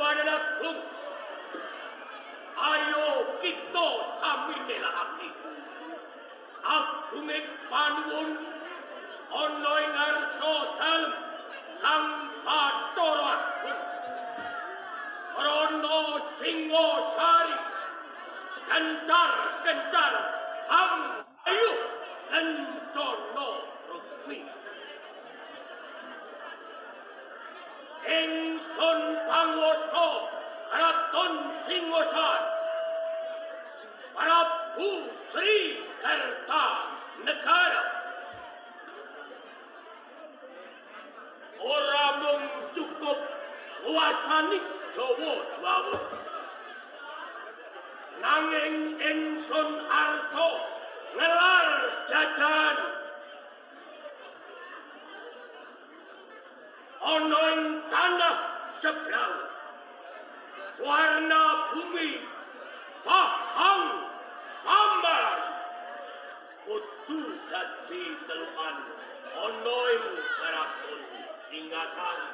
Panenakung. Ayo kita sami nelakake. Agunging panuwun ana ing ngarsa dalem Sang Bathara Agung. Krana Singasari kencar ayo kencana rukmi. Ingsun panguwasa Kraton Singasari Prabu Sri Kertanegara ora mung cukup nguwasani Jawa mawon, nanging ingsun arsa ngelar jajan ana ing tanah seberang Swarna Bumi Pahang Pambaran kudu dadi telukan ana ing Kraton Singasari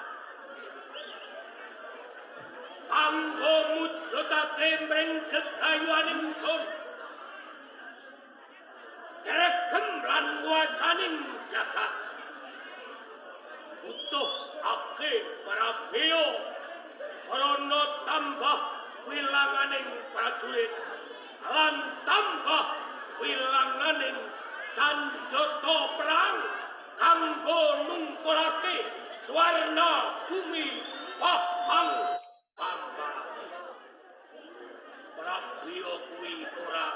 kanggo mujudake mring gegayuhan ingsun gregem lan nguwasaning jagat butuh ake Parabeo krana tambah wilanganing prajurit lan tambah wilanganing sanjata perang kanggo nungkulake Swarna Bumi Pahang Pambaran. Prabio kuwi ora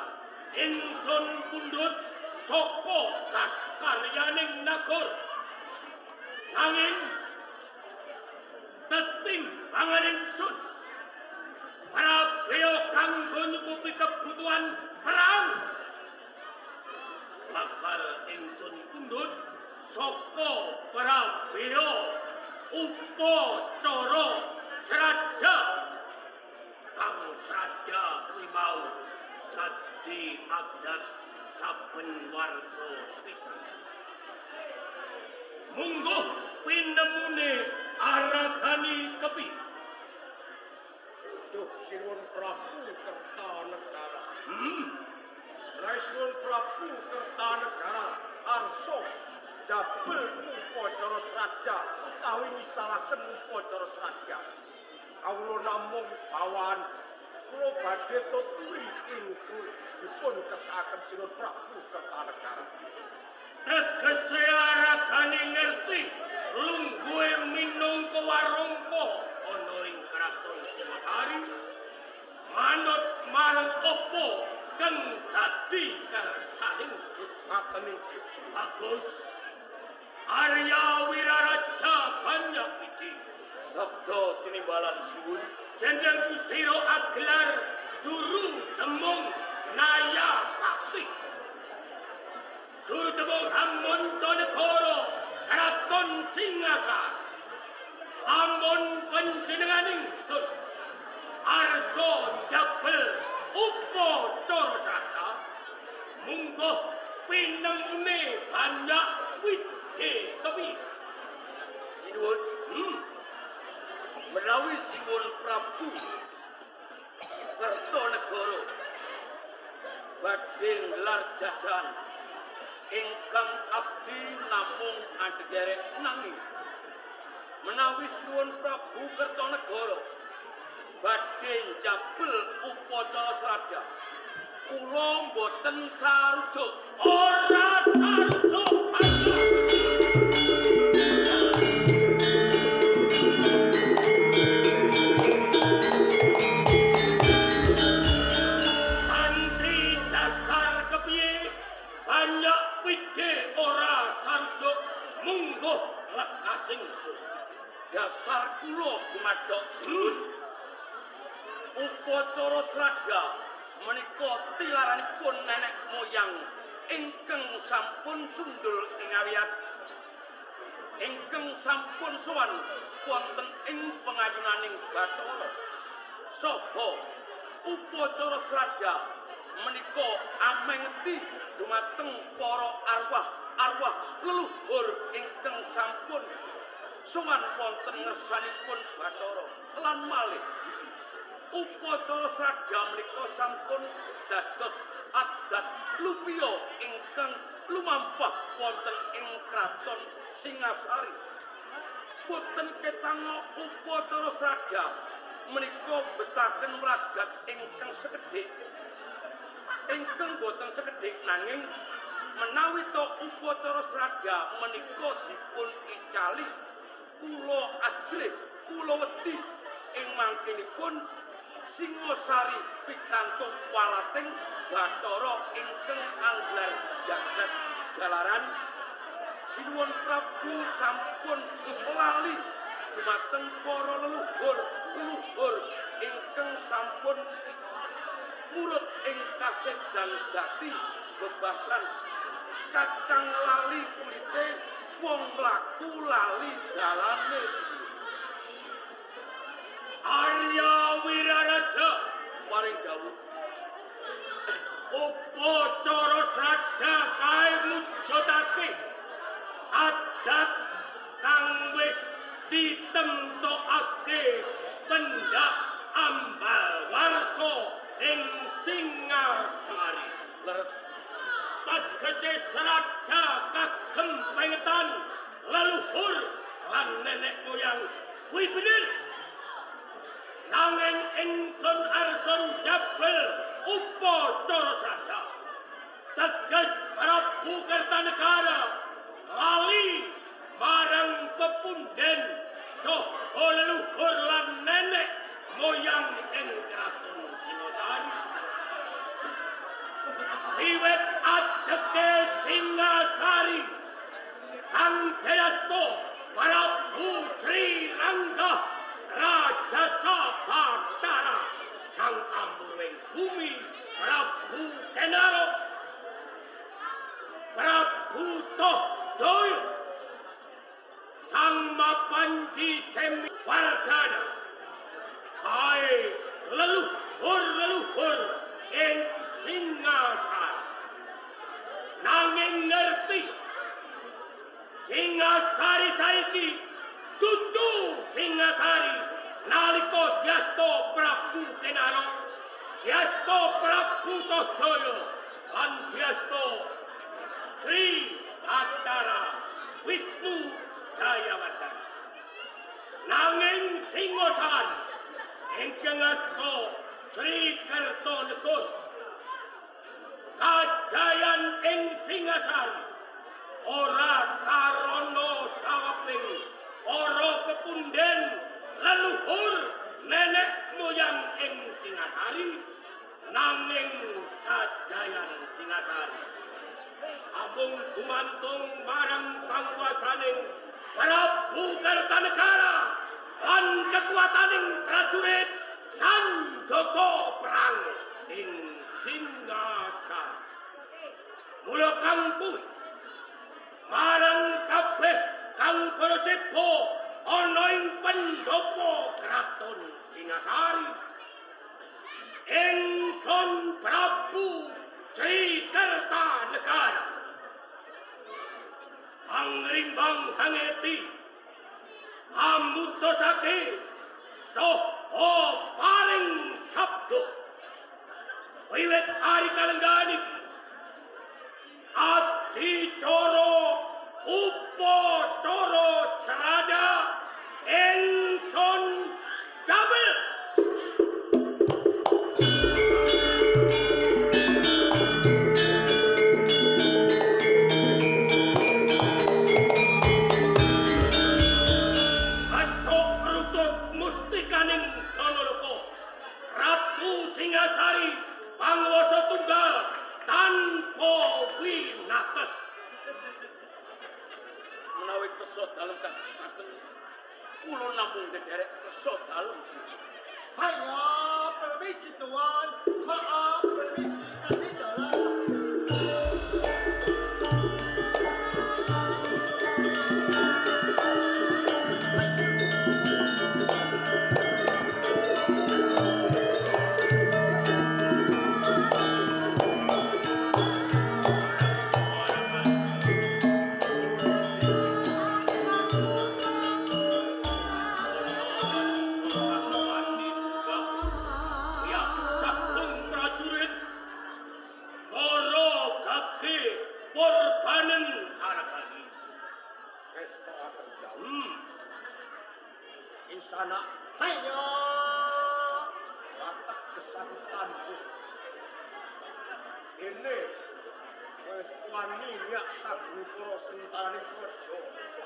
ingsun pundhut saka kaskaryaning nagara. Nanging teting pangan ingsun Prabio kanggo nyukupi kebutuhan perang. Bakal ingsun pundhut saka Prabio upacara sradha kang sradha kuwi mau dadi adat saben warsa sesuk. Mungguh pinemune aradani kepi. Duh Sinuwun Prabu Kertanegara. Sinuwun Prabu Kertanegara arsa jabel upacara sradha utawi wicaraken upacara sradha. Kawula namung bawan kula badhe tuturi ingkang dipun kesaken Sinuwun Prabu Kertanegara. Tegese aradane ngerti lungguhe minangka warangka ana ing Kraton Singasari manut marang apa kang dadi kersaning ngaten inggih bagus. Arya Wiraraja banyak iki sabda tinimbalan Sinuwun jeneng sira aglar juru temung naya bakti juru temung Hamontonegara Kraton Singasari lamun panjenenganing ingsun arsa jabel upacara sradha mungguh pinemune banyak tapi Sinuwun menawi Sinuwun Prabu Kertanegara badhe nggelar jajan ingkang abdi namung andherek nanging menawi Sinuwun Prabu Kertanegara badhe njabel upacara sradha kula mboten sarujuk ora sarujuk dasar kula gumadhok Sinuwun upacara sradha menika tilaranipun nenek moyang ingkang sampun sundul ing awiyat ingkang sampun sowan wonten ing pengayunaning Bathara saha upacara sradha menika amengeti dumateng para arwah leluhur ingkang sampun sowan wonten ngersanipun Bathara lan malih upacara sraga menika sampun dados adat lupiya ingkang lumampah wonten ing kraton Singasari. Boten ketanga upacara sraga menika betaken mragat ingkang sekedhik. Ingkang boten sekedhik nanging menawi to upacara sraga menika dipun icali kula ajrih kula wedi ing mangkenipun Singasari pikantuk walating Bathara ingkang anglar jagat jalaran sinuwun Prabu sampun lali dumateng para leluhur ingkang sampun murut ing kasedan jati bebasan kacang lali kulite wong mlaku lali dalane Arya Wiraraja paring dawuh upacara sraga kae mujudake adat kang wis ditemtokake pendak ambal warsa ing Singasari. leres Tegese sraga kagem pengetan leluhur lan nenek moyang kuwi bener. Nanging ingsun arson jabel upacara sraga. Teges Prabu Kertanegara lali marang pepunden saha leluhur lan nenek moyang ing kraton Singasari. Wiwit adeke Singasari kang tenasto Prabu Sri Rangga Raja Sabatara sang amburing bumi Prabu Kenaro Prabu Tohjaya sang Mapanji Semi Wardana kae leluhur ing Singasari nanging ngerti Singasari saiki dudu Singasari nalika diasta Prabu Kenaro diasta Prabu Tohjaya lan diasta Sri Batara Wisnu Jayawardana nanging Singasari ingkang asta Sri Kertanegara kajayan ing Singasari ora karana saweping para pepunden leluhur nenek moyang ing Singasari nanging kajayan Singasari abung gumantung marang panguwasaning Prabu Kertanegara lan kekuataning prajurit sanjata perang ing Singasari. Mula kang kuwi marang kabeh kang para sepo ana ing pendopo kraton Singasari. Ingsun Prabu Sri Kertanegara angrimbang hangeti amudosake saha paring sabda wiwit ari kalenggani adicara upacara sraga ingsun jabel Singasari panguwasa tunggal tanpa winates. menawi kersa dalem kasesaten kula namung dederek kersa dalem Hanya permisi Tuan, maaf permisi kasih jalan. Porbanen Arakani. Pesta akan jauh. Insana hanya Ratak kesakitanku. Ini wis wani nyak sagu para sentani kerja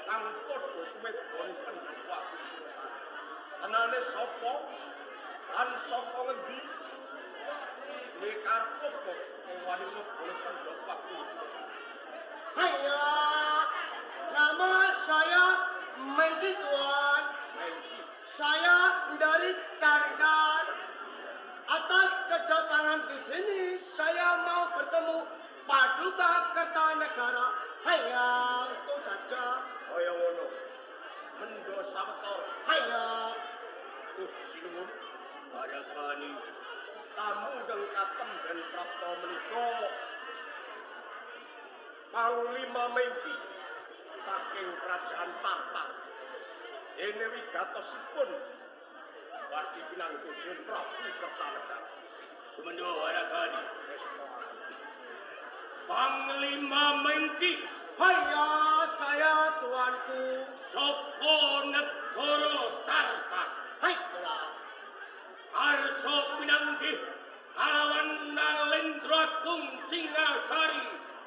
kang padha sumedhoni pendhawaku sesane. Anane sapa? Lan sapa ngendi? Duwe karep apa wani mlebone pendhawaku sesane. hanya nama saya Mengki Tuan. Saya dari Tarkar. Atas kedatangan di sini saya mau bertemu Paduka Kertanegara. Hanya itu saja. Kaya ngono. Mendo sawetara. Hanya Sinuwun Arakani. Tamu deng katem ben prapta menika Panglima Mengki saking kerajaan Tartar. Dene wigatosipun Wadi Pinanggenan Prabu Kertanegara. Sumendo Arakani. Panglima Mengki hanya saya tuanku. saka negara Tartar. Hai. Arso pinanggih kalawan Nalendra Kung Singasari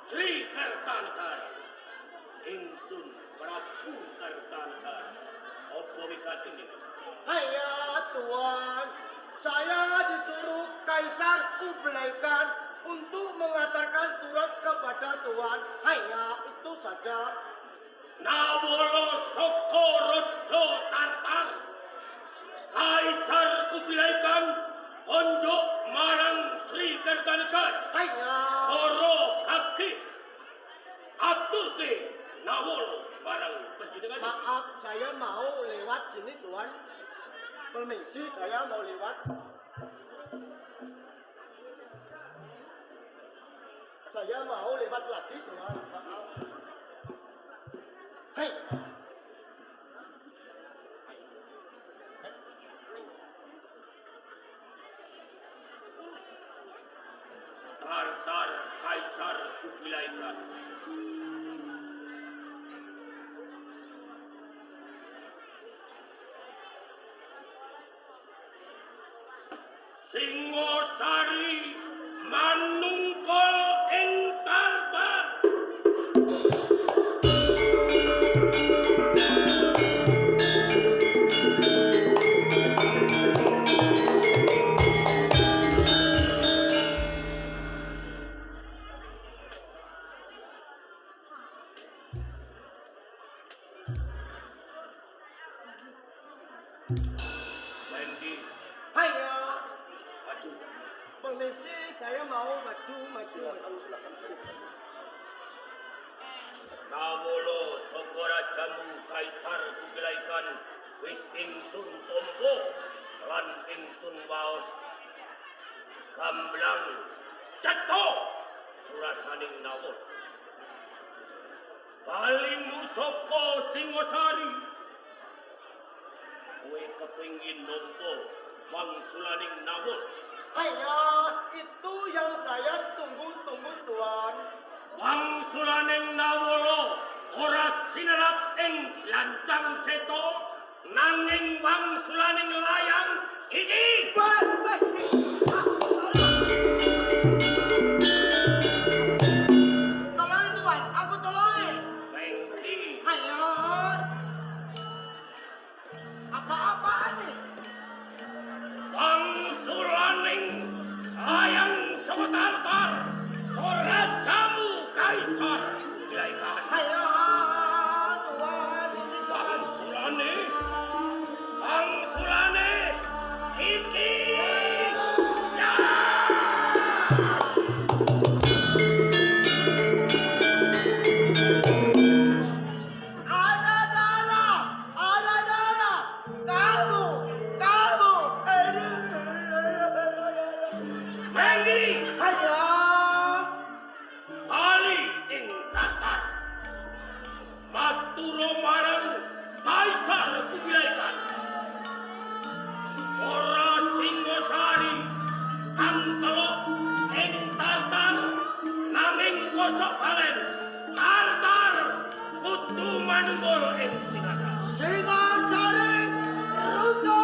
Sri Kertanegara. Ingsun Prabu Kertanegara. Apa wikating ini? Hanya Tuan, saya disuruh Kaisar Kublai Khan untuk mengantarkan surat kepada Tuan. Hanya itu saja. Nawala saka raja Tartar. Kaisar Kublai Khan konjuk marang Sri Kertanegara. Hanya Para kaki aturke nawala marang panjenengan. maaf, saya mau lewat sini Tuan. Permisi, saya mau lewat. Saya mau lewat lagi Tuan. Maaf. Hei. Tartar Kaisar Kublai Khan. Singosari manungkul ing Tartar. Mengki, Hanya maju. permisi, saya mau maju. Nawala saka rajamu Kaisar Kublai Khan wis ingsun tampa lan ingsun waos gamblang cetha surasaning nawala. Balimu saka Singosari kowe kepingin nampa wangsulaning nawala. Hanya itu yang saya tunggu-tunggu Tuan. Wangsulaning nawala ora sinerat ing glancang seto nanging wangsulaning layang iki. Tolongin Tuan, aku tolongin. Mengki, Hanya apa-apaan nih? wangsulaning layang saka Tartar rajamu Kaisar Kublai Khan. Hanya Tuan, ini Tuan. Wangsulane iki. Tartar kudu manunggul ing Singasari. Singasari runtuh.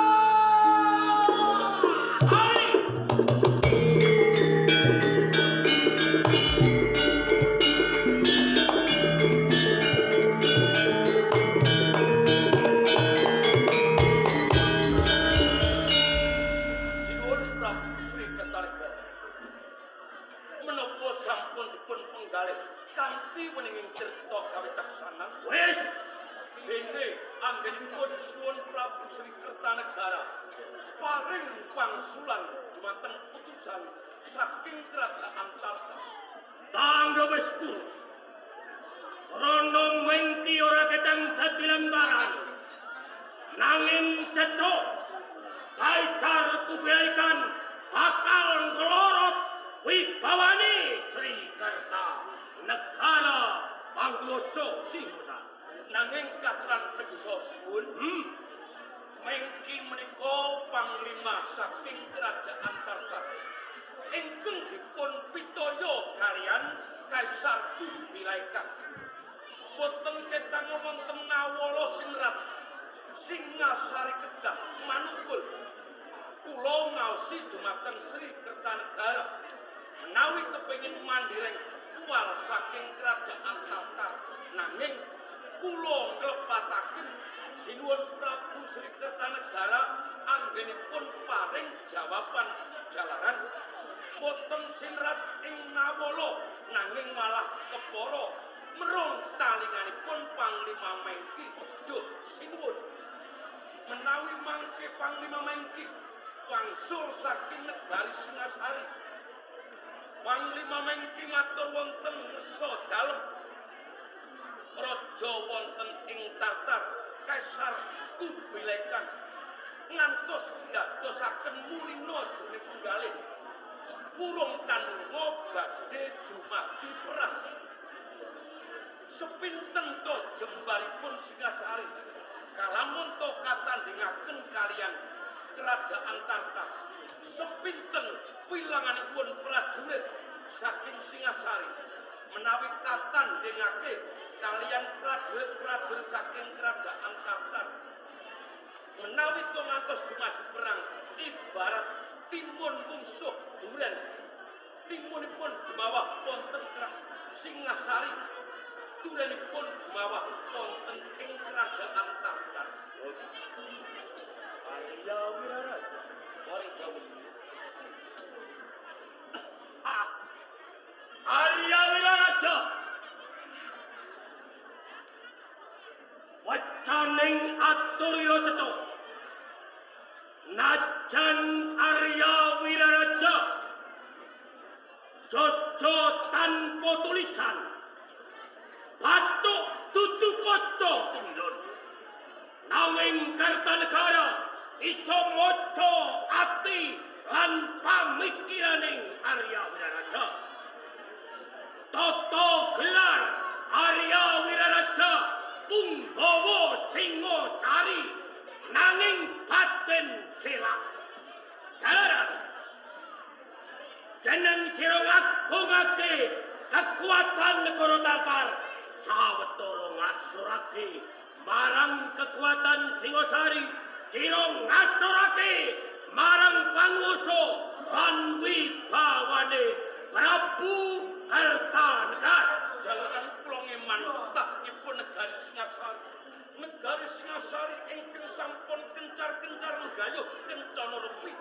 Sinuwun Prabu Sri Kertanegara. Menapa sampun dipun penggalih kanthi weninging tirta kawicaksanan? Wis Dene anggenipun Sinuwun Prabu Sri Kertanegara paring pangsulan dumateng utusan saking kerajaan Tartar. tangga wis kurang. Rono mengki ora ketang dadi lembaran. Nanging cethuk Kaisar Kubilai Khan bakal nglorot wibawani Sri Kerta negara Pangloso Singasari. Nanging katuran priksa sinuwun, mengki menika panglima saking kerajaan Tartar ingkang dipun pitaya kaliyan Kaisar Kubilai Khan. Boten ketang wonten nawala sinrat Singasari kedah manungkul. Kula ngaosi dumateng Sri Kertanegara menawi kepengin mandireng uwal saking kerajaan Tartar. Nanging kula nglepataken Sinuwun Prabu Sri Kertanegara anggenipun paring jawaban jalaran boten sinrat ing nawala nanging malah kepara merung talinganipun Panglima Mengki. Duh sinuwun, menawi mangke Panglima Mengki wangsul saking negari Singasari, Panglima Mengki matur wonten ngersa dalem raja wonten ing Tartar Kaisar Kubilai Khan ngantos ndadosaken mulina jroning penggalih urung tanunga badhe dumadi perang. Sepinten to jembaripun Singasari kalamun to katandhingaken kaliyan kerajaan Tartar. Sepinten wilanganipun prajurit saking Singasari menawi katandhingake kaliyan prajurit-prajurit saking kerajaan Tartar. Menawi to ngantos dumadi perang ibarat timun mungsuh duren. Timunipun dumawah wonten Singasari, durenipun dumawah wonten ing kerajaan Tartar. Arya Wiraraja. Paring dawuh. Arya Wiraraja. Wacaning aturira cetha. Najan Arya Wiraraja Jojo tanpa tulisan batuk dudu kaca pemilon. Nanging Kertanegara iso maca ati lan pamikiraning Arya Wiraraja. Tata gelar Arya Wiraraja Punggawa Singasari nanging batin silap. Jalaran jeneng sira ngagungake kekuatan negara Tartar sawetara ngasurake marang kekuatan Singasari, sira ngasurake marang panguwasa lan wibawane Prabu Kertanegara. Jalaran kula ngeman petahipun negari Singasari. Negari Singasari ingkang sampun kencar-kencar nggayuh kencana rupi.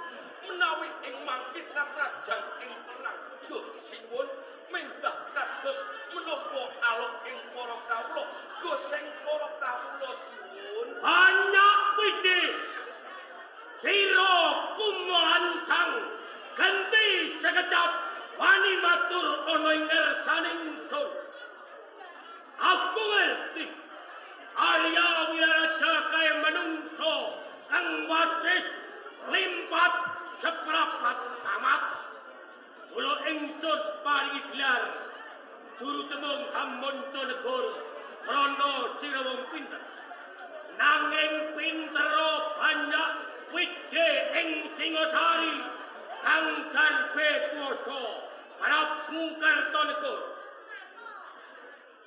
Menawi ing mangke katrajang ing perang. Duh sinuwun mendah kados menapa alok ing para kawula. Goseng para kawula sinuwun. Banyak widi sira kumlancang ganti sekejap wani matur ana ing ngersaning sun. Aku ngerti Arya Wiraraja kaya manungsa kang wasis limpat seprapat tamat. Mula ingsun paringi gelar juru temung Hamonco Negara krana sira wong pinter. Nanging pintera banyak wide ing Singasari kang darbe kuwasa Prabu Kertanegara.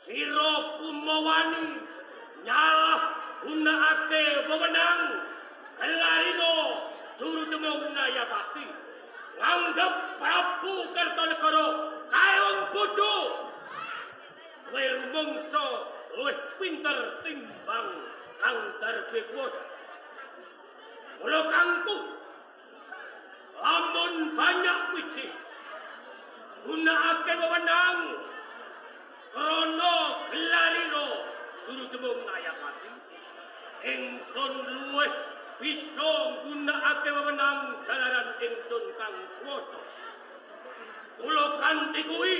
sira kumawani nyalah gunakake wewenang Gelarino Surutemung Nayapati nganggep Prabu Kertanegara kayong bodho kowe rumangsa luwih pinter timbang kang darge kuwasa mula kangku lamun banyak widi gunakake wewenang krana Gelarino Surutemung Nayapati ingsun luwih bisa gunakake wewenang jalaran ingsun kang kuwasa kula kanthi kuwi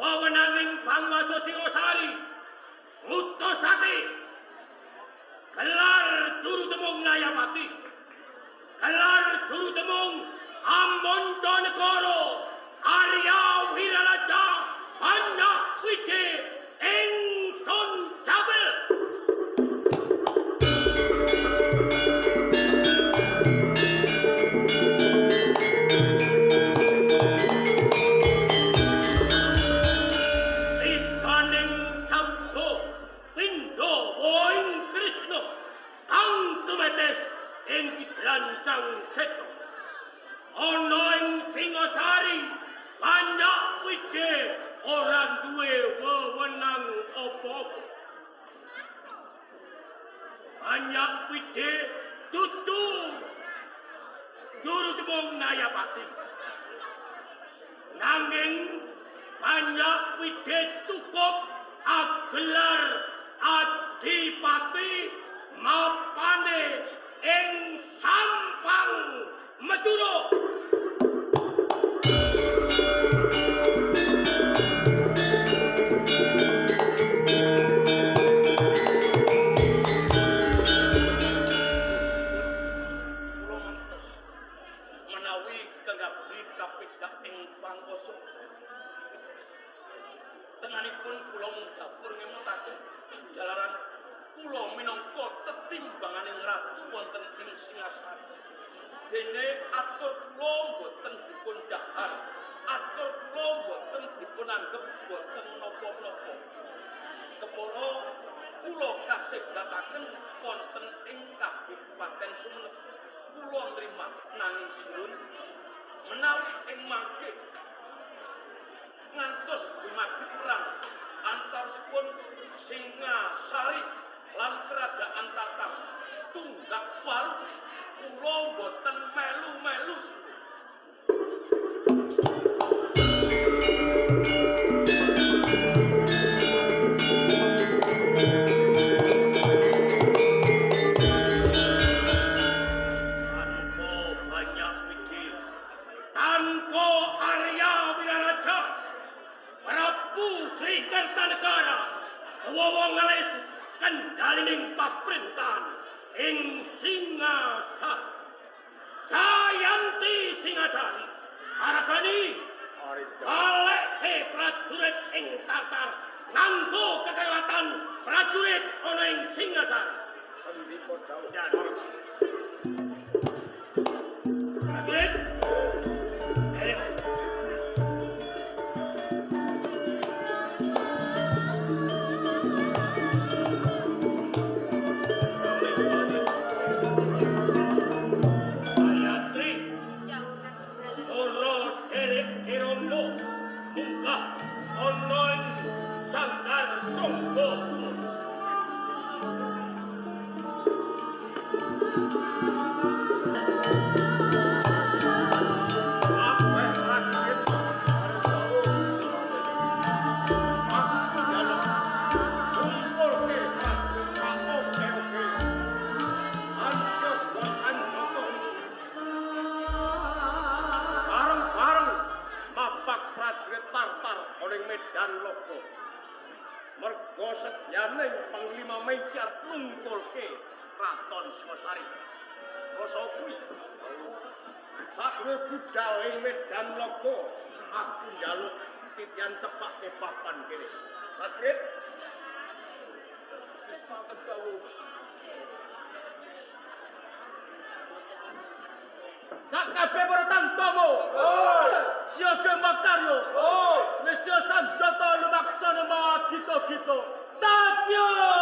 wewenanging Panguwasa Singasari ngutusake gelar Surutemung Nayapati gelar Surutemung Amancanegara Arya Wiraraja banyak widi ingsun jabel Lancang seto ana ing Singasari banyak wide ora duwe wewenang apa-apa banyak wide dudu Surutemung Nayapati nanging banyak wide cukup agelar adipati mapane ing Sampang Madura menawi kengabdi kapidak ing pangkoso tenganipun kula mundhapur ngemutaken jalaran kula minangka tetimbanganing ratu wonten ing Singasari dene atur kula boten dipun dhahar atur kula boten dipun anggep boten napa-napa kepara kula kasedhataken wonten ing Kabupaten Sumenep kula nrima nanging sinuwun menawi ing mangke ngantos dumadi perang antawisipun Singasari lan kerajaan Tatar tunggak waru kula boten melu-melu tanpa Arya Wiraraja Prabu Sri Kertanegara wewengales kendalining pamrentahan ing Singasari Jayanti Singasari arasani balekke prajurit ing Tatar nganggo kekelatan prajurit ana ing Singasari sendika dawuh prajurit mergo sedyaning Panglima Mejar nungkulke Kraton Singasari. Rasa kuwi sakure budal ing Medan Logo aku njaluk titian cepak ke papan kene. Prajurit wis mangken dawuh. Sakabeh para tantomo. Siaga makaryo. Nestya sanjata lumaksana kita Prajurit Tadya.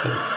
Thank you.